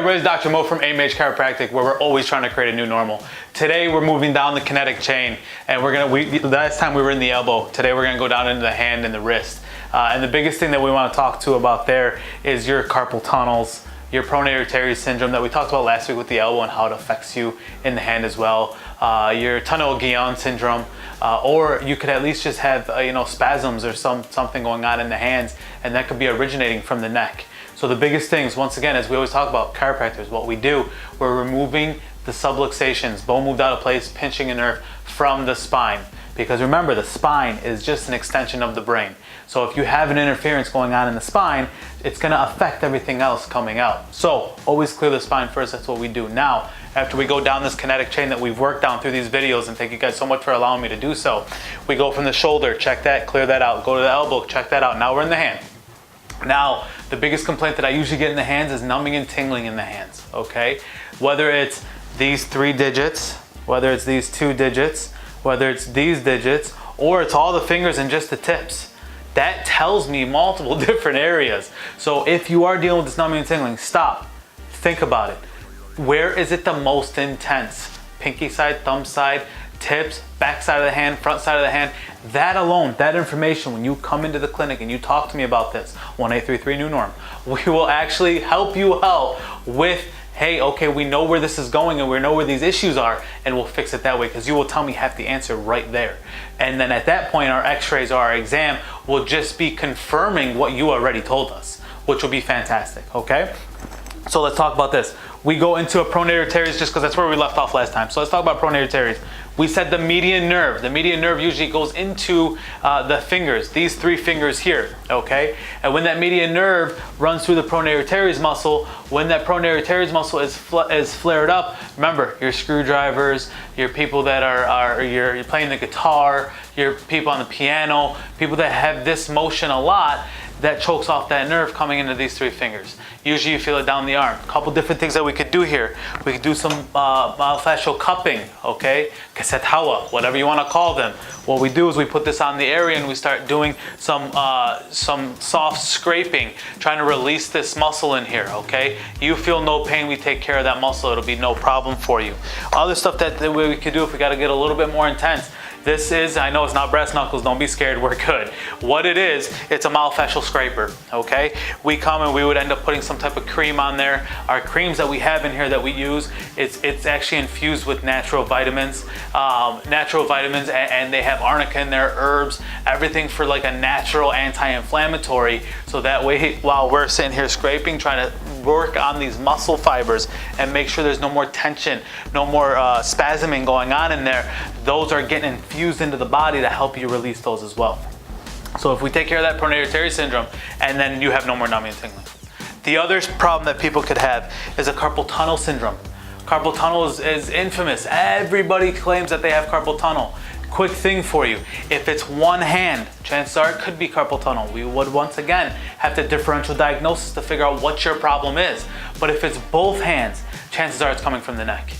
everybody, it's Dr. Mo from AMH Chiropractic, where we're always trying to create a new normal. Today we're moving down the kinetic chain, and last time we were in the elbow. Today we're gonna go down into the hand and the wrist. And the biggest thing that we want to talk to about there is your carpal tunnels, your pronator teres syndrome that we talked about last week with the elbow and how it affects you in the hand as well. Your tunnel-Guillain syndrome, or you could at least just have spasms or something going on in the hands, and that could be originating from the neck. So the biggest things, once again, as we always talk about chiropractors, what we do, we're removing the subluxations, bone moved out of place, pinching a nerve from the spine. Because remember, the spine is just an extension of the brain. So if you have an interference going on in the spine, it's gonna affect everything else coming out. So always clear the spine first, that's what we do. Now, after we go down this kinetic chain that we've worked down through these videos, and thank you guys so much for allowing me to do so, we go from the shoulder, check that, clear that out, go to the elbow, check that out. Now we're in the hand. Now, the biggest complaint that I usually get in the hands is numbing and tingling in the hands, okay? Whether it's these 3 digits, whether it's these 2 digits, whether it's these digits, or it's all the fingers and just the tips. That tells me multiple different areas. So if you are dealing with this numbing and tingling, stop, think about it. Where is it the most intense? Pinky side, thumb side, tips, back side of the hand, front side of the hand. That alone, that information, when you come into the clinic and you talk to me about this, 1833 new norm, we will actually help you out with, hey, okay, we know where this is going and we know where these issues are, and we'll fix it that way, because you will tell me half the answer right there. And then at that point, our x-rays or our exam will just be confirming what you already told us, which will be fantastic, okay? So let's talk about this. We go into a pronator teres just because that's where we left off last time. So let's talk about pronator teres. We said the median nerve. The median nerve usually goes into the fingers, these 3 fingers here, okay? And when that median nerve runs through the pronator teres muscle, when that pronator teres muscle is flared up, remember, your screwdrivers, your people that you're playing the guitar, your people on the piano, people that have this motion a lot, that chokes off that nerve coming into these 3 fingers. Usually you feel it down the arm. A couple different things that we could do here. We could do some myofascial cupping, okay? Kasetawa, whatever you want to call them. What we do is we put this on the area and we start doing some soft scraping, trying to release this muscle in here, okay? You feel no pain, we take care of that muscle. It'll be no problem for you. Other stuff that we could do if we got to get a little bit more intense. This is, I know it's not brass knuckles, don't be scared, we're good. What it is, it's a myofascial scraper, okay? We come and we would end up putting some type of cream on there. Our creams that we have in here that we use, it's actually infused with natural vitamins, and they have arnica in there, herbs, everything for like a natural anti-inflammatory. So that way, while we're sitting here scraping, trying to work on these muscle fibers and make sure there's no more tension, no more spasming going on in there, those are getting infused into the body to help you release those as well. So if we take care of that pronator teres syndrome, and then you have no more numbing and tingling. The other problem that people could have is a carpal tunnel syndrome. Carpal tunnel is infamous. Everybody claims that they have carpal tunnel. Quick thing for you, if it's one hand, chances are it could be carpal tunnel. We would once again have to differential diagnosis to figure out what your problem is. But if it's both hands, chances are it's coming from the neck.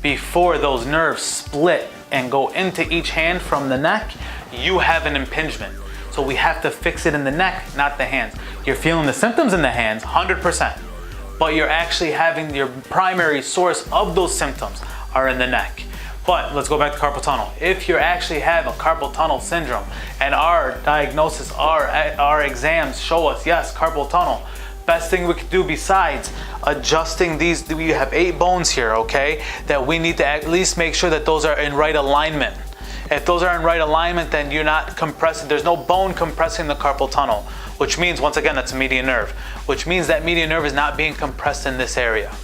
Before those nerves split and go into each hand from the neck, you have an impingement. So we have to fix it in the neck, not the hands. You're feeling the symptoms in the hands, 100%, but you're actually having your primary source of those symptoms are in the neck. But let's go back to carpal tunnel. If you actually have a carpal tunnel syndrome and our diagnosis, our exams show us, yes, carpal tunnel, best thing we could do besides adjusting these, we have 8 bones here, okay, that we need to at least make sure that those are in right alignment. If those are in right alignment, then you're not compressing, there's no bone compressing the carpal tunnel, which means, once again, that's a median nerve, which means that median nerve is not being compressed in this area,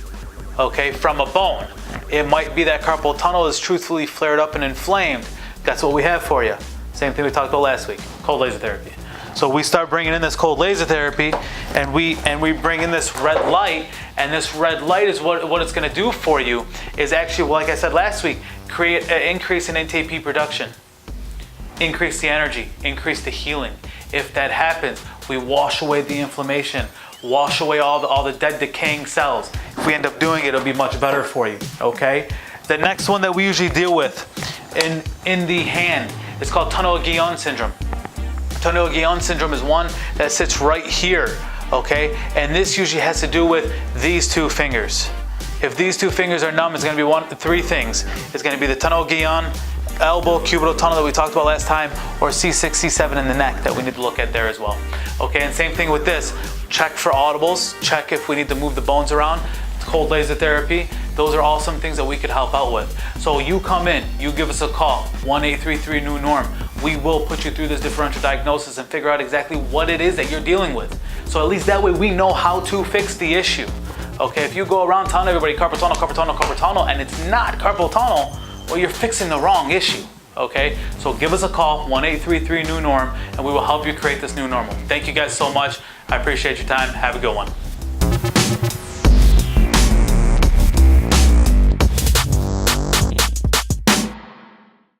okay, from a bone. It might be that carpal tunnel is truthfully flared up and inflamed. That's what we have for you. Same thing we talked about last week, cold laser therapy. So we start bringing in this cold laser therapy, and we bring in this red light, and this red light is what it's going to do for you is actually, like I said last week, create an increase in NTP production, increase the energy, increase the healing. If that happens, we wash away the inflammation, wash away all the dead decaying cells. If we end up doing it, it'll be much better for you, okay? The next one that we usually deal with in the hand is called tunnel-Guillain syndrome. Tunnel-Guillain syndrome is one that sits right here, okay? And this usually has to do with these two fingers. If these two fingers are numb, it's gonna be three things. It's gonna be the tunnel guion, elbow, cubital tunnel that we talked about last time, or C6, C7 in the neck that we need to look at there as well. Okay, and same thing with this. Check for audibles, check if we need to move the bones around, cold laser therapy. Those are all some things that we could help out with. So you come in, you give us a call, 1-833-NEW-NORM. We will put you through this differential diagnosis and figure out exactly what it is that you're dealing with. So at least that way we know how to fix the issue. Okay, if you go around telling everybody carpal tunnel, carpal tunnel, carpal tunnel, and it's not carpal tunnel, well, you're fixing the wrong issue. Okay, so give us a call, 1-833-NEW-NORM, and we will help you create this new normal. Thank you guys so much. I appreciate your time. Have a good one.